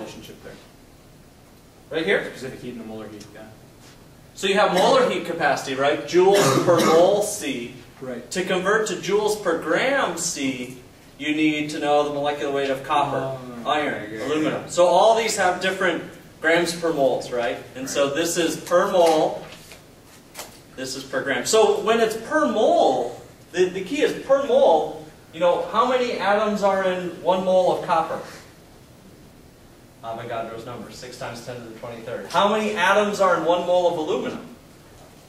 relationship there? Right here? Specific heat and the molar heat, yeah. So you have molar heat capacity, right? Joules per mole C. Right. To convert to joules per gram C, you need to know the molecular weight of copper, iron, aluminum. So all these have different grams per moles, right? And so this is per mole, this is per gram. So when it's per mole, the key is per mole, you know, how many atoms are in 1 mole of copper? Avogadro's number, 6 times 10 to the 23rd. How many atoms are in 1 mole of aluminum?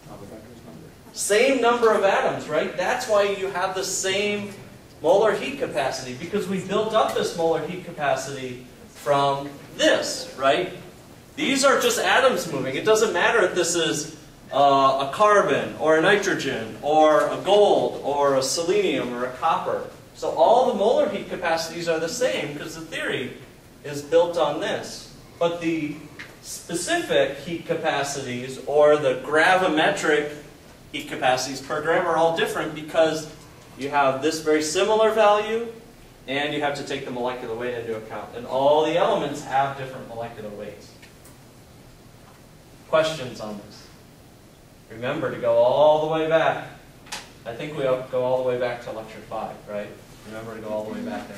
Avogadro's number. Same number of atoms, right? That's why you have the same molar heat capacity, because we built up this molar heat capacity from this, right? These are just atoms moving. It doesn't matter if this is a carbon, or a nitrogen, or a gold, or a selenium, or a copper. So all the molar heat capacities are the same, because the theory is built on this. But the specific heat capacities, or the gravimetric heat capacities per gram, are all different because you have this very similar value, and you have to take the molecular weight into account. And all the elements have different molecular weights. Questions on this? Remember to go all the way back. I think we go all the way back to lecture 5, right? Remember to go all the way back there.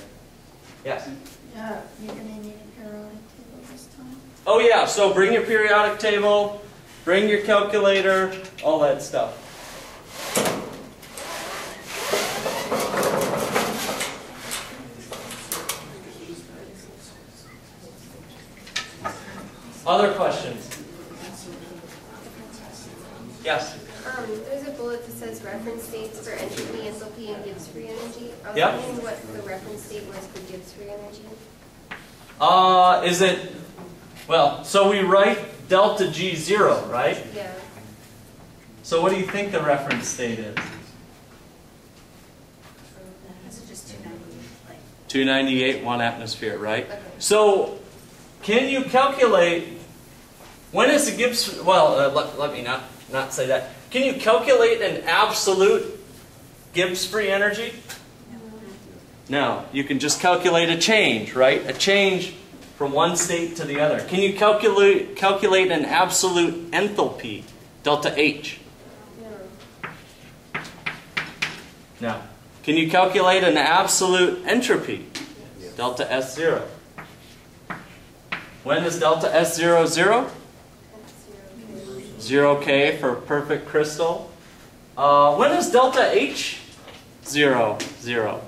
Yes? Yeah, you're going to need a periodic table this time. Oh yeah, so bring your periodic table, bring your calculator, all that stuff. Other questions? Yes? There's a bullet that says reference states for entropy, enthalpy, and Gibbs free energy. I was Yep. wondering what the reference state was for Gibbs free energy. Is it, well, so we write delta G 0, right? Yeah. So what do you think the reference state is? This is just 298. 298, 1 atmosphere, right? Okay. So can you calculate, when is the Gibbs, well, let me not say that. Can you calculate an absolute Gibbs free energy? No, you can just calculate a change, right? A change from one state to the other. Can you calculate an absolute enthalpy, delta H? No. No. Can you calculate an absolute entropy, delta S0? When is delta S0 0? That's 0. 0K for perfect crystal. When is delta H 0 0?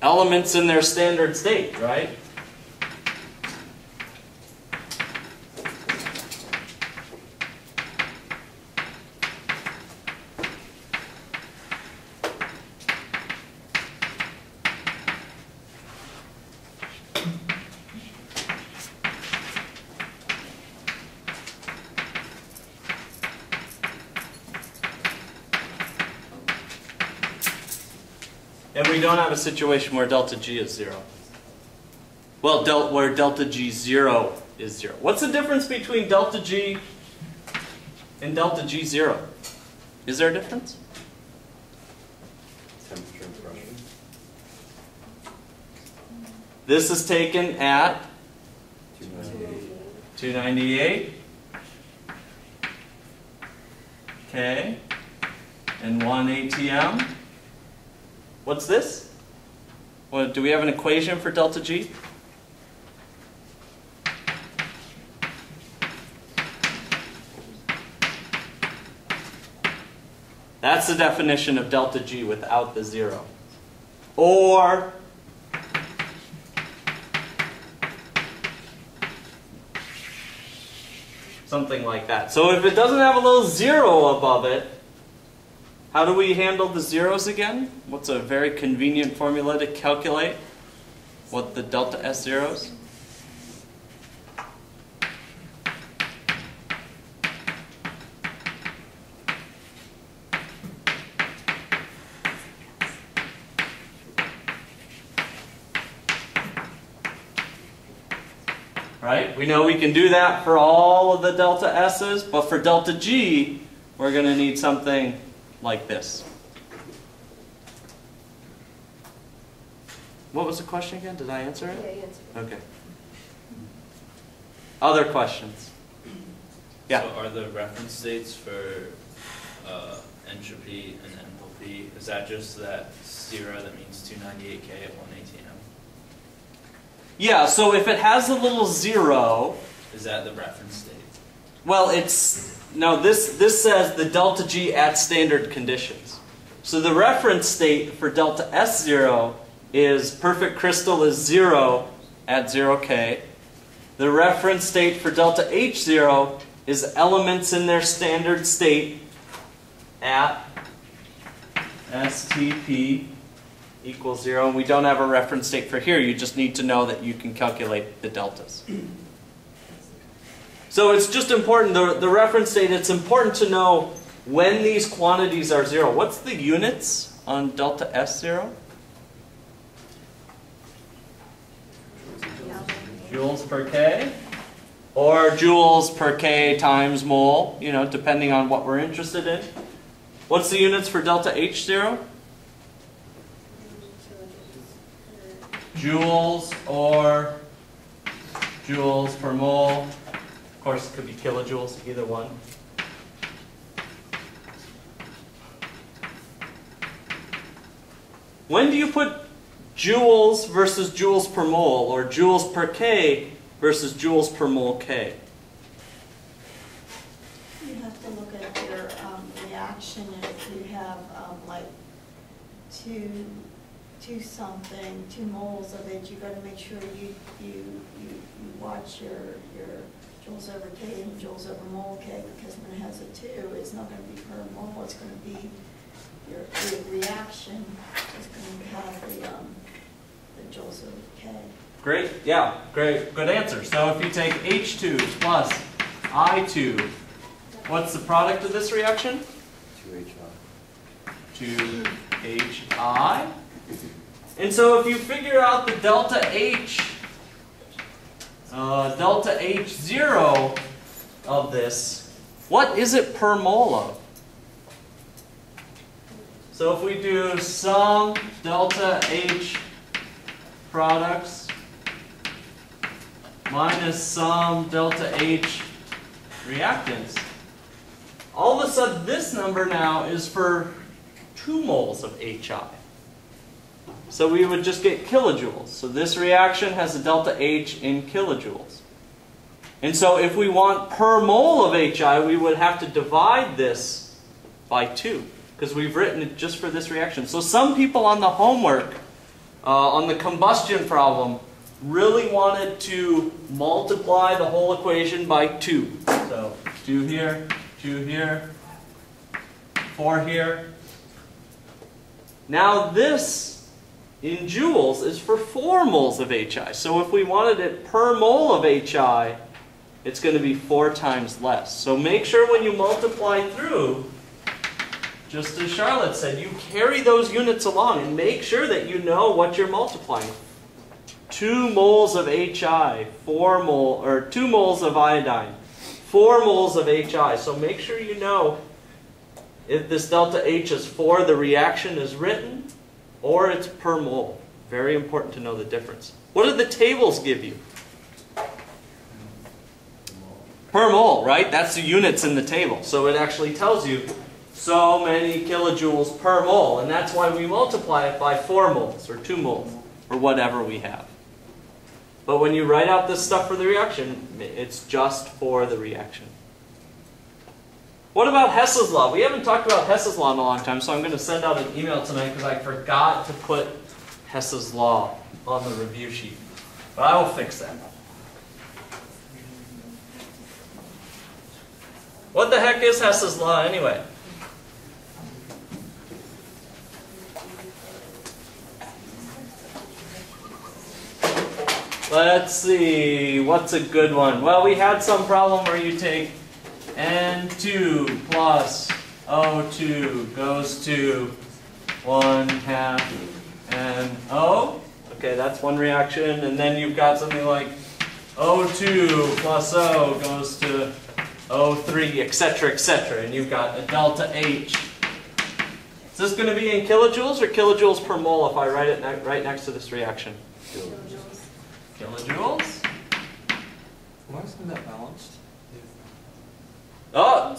Elements in their standard state, right? And we don't have a situation where delta G is 0. Well, where delta G 0 is 0. What's the difference between delta G and delta G 0? Is there a difference? Temperature and pressure. This is taken at 298. 298. Okay. And 1 ATM. What's this? Well, do we have an equation for delta G? That's the definition of delta G without the 0. Or something like that. So if it doesn't have a little 0 above it, how do we handle the zeros again? What's a very convenient formula to calculate what the delta S zeros? Right? We know we can do that for all of the delta S's, but for delta G, we're going to need something like this. What was the question again? Did I answer it? Yeah, you answered it. Okay. Other questions? Yeah. So are the reference states for entropy and enthalpy, is that just that 0 that means 298K at 1 ATM? Yeah, so if it has a little 0, Is that the reference state? well, it's, no, this says the delta G at standard conditions. So the reference state for delta S0 is perfect crystal is 0 at 0K. The reference state for delta H0 is elements in their standard state at STP equals 0. And we don't have a reference state for here. You just need to know that you can calculate the deltas. So it's just important, the reference state, it's important to know when these quantities are 0. What's the units on delta S0? Joules per K? Or joules per K times mole, you know, depending on what we're interested in. What's the units for delta H0? Joules or joules per mole. Of course, it could be kilojoules, either one. When do you put joules versus joules per mole, or joules per K versus joules per mole K? You have to look at your reaction. If you have like two something, 2 moles of it, you got to make sure you watch your joules over K and joules over mole K, because when it has a 2, it's not going to be per mole. It's going to be your reaction is going to have the joules over K. Great, yeah, great, good answer. So if you take H2 plus I2, what's the product of this reaction? 2HI. And so if you figure out the delta H0 of this, what is it per mole of? So if we do sum delta H products minus sum delta H reactants, all of a sudden this number now is for 2 moles of HI. So we would just get kilojoules. So this reaction has a delta H in kilojoules. And so if we want per mole of HI, we would have to divide this by 2, because we've written it just for this reaction. So some people on the homework, on the combustion problem, really wanted to multiply the whole equation by 2. So 2 here, 4 here. Now this, in joules, is for 4 moles of HI. So if we wanted it per mole of HI, it's going to be 4 times less. So make sure when you multiply through, just as Charlotte said, you carry those units along and make sure that you know what you're multiplying. 2 moles of HI, 4 mole, or 2 moles of iodine, 4 moles of HI. So make sure you know if this delta H is for the reaction is written, or it's per mole. Very important to know the difference. What do the tables give you? Per mole, right? That's the units in the table. So it actually tells you so many kilojoules per mole. And that's why we multiply it by 4 moles or 2 moles or whatever we have. But when you write out this stuff for the reaction, it's just for the reaction. What about Hess's law? We haven't talked about Hess's law in a long time, so I'm going to send out an email tonight because I forgot to put Hess's law on the review sheet. But I will fix that. What the heck is Hess's law anyway? Let's see, what's a good one? Well, we had some problem where you take N2 plus O2 goes to 1/2 NO. Okay, that's one reaction. And then you've got something like O2 plus O goes to O3, etc., etc. And you've got a delta H Is this going to be in kilojoules or kilojoules per mole if I write it right next to this reaction? Kilojoules. Why isn't that balanced? Oh!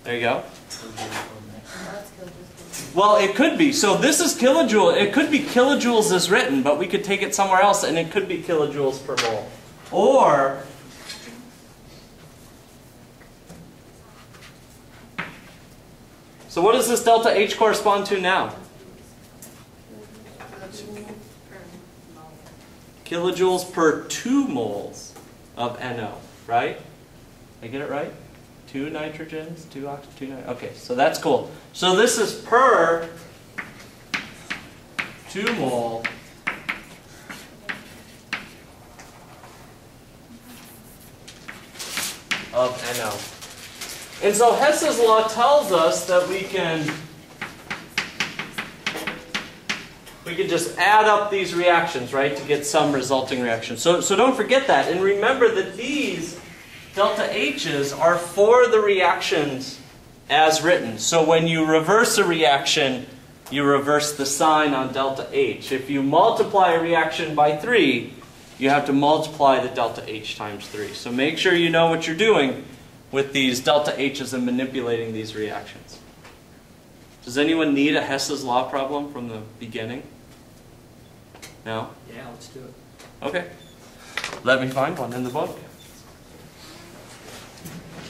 There you go. Well, it could be. So this is kilojoule. It could be kilojoules as written, but we could take it somewhere else and it could be kilojoules per mole. Or, so what does this delta H correspond to now? Kilojoules per 2 moles of NO, right? Did I get it right? 2 nitrogens, 2 oxygen, 2 nitrogens. Okay, so that's cool. So this is per 2 mole of NO. And so Hess's law tells us that we can just add up these reactions, right, to get some resulting reaction. So don't forget that. And remember that these delta H's are for the reactions as written. So when you reverse a reaction, you reverse the sign on delta H. If you multiply a reaction by 3, you have to multiply the delta H times 3. So make sure you know what you're doing with these delta H's and manipulating these reactions. Does anyone need a Hess's law problem from the beginning? No? Yeah, let's do it. Okay. Let me find one in the book.